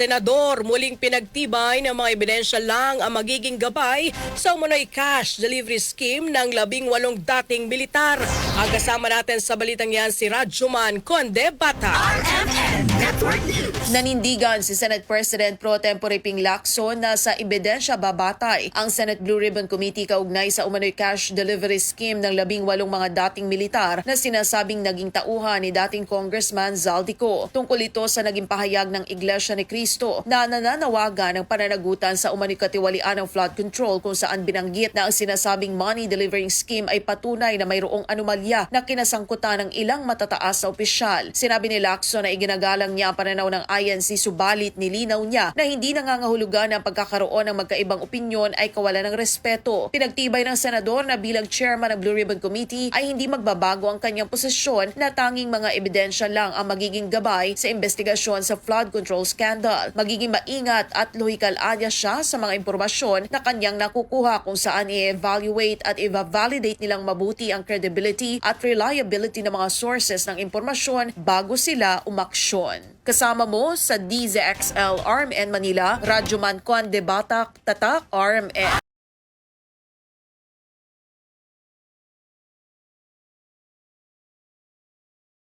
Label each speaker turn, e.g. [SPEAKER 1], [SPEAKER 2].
[SPEAKER 1] Senador, muling pinagtibay ng mga ebidensya lang ang magiging gabay sa umunoy cash delivery scheme ng 18 dating militar. Ang kasama natin sa balitang yan si Radjuman Conde Bata.
[SPEAKER 2] Nanindigan si Senate President Pro Tempore Ping Lacson na sa ebidensya babatay ang Senate Blue Ribbon Committee kaugnay sa umano'y cash delivery scheme ng 18 mga dating militar na sinasabing naging tauhan ni dating Congressman Zaldico. Tungkol ito sa naging pahayag ng Iglesia ni Cristo na nananawagan ng pananagutan sa umano'y katiwalian ng flood control kung saan binanggit na ang sinasabing money delivering scheme ay patunay na mayroong anomalya na kinasangkutan ng ilang matataas na opisyal. Sinabi ni Lacson na iginagalang niya ang pananaw ng INC subalit nilinaw niya na hindi nangangahulugan ang pagkakaroon ng magkaibang opinyon ay kawalan ng respeto. Pinagtibay ng senador na bilang chairman ng Blue Ribbon Committee ay hindi magbabago ang kanyang posisyon na tanging mga ebidensya lang ang magiging gabay sa investigasyon sa flood control scandal. Magiging maingat at lohikal anya siya sa mga impormasyon na kanyang nakukuha kung saan i-evaluate at i-validate nilang mabuti ang credibility at reliability ng mga sources ng impormasyon bago sila umaksyon. Kasama mo sa DZXL RMN Manila, Radjuman Conde Bata, Tatak RMN.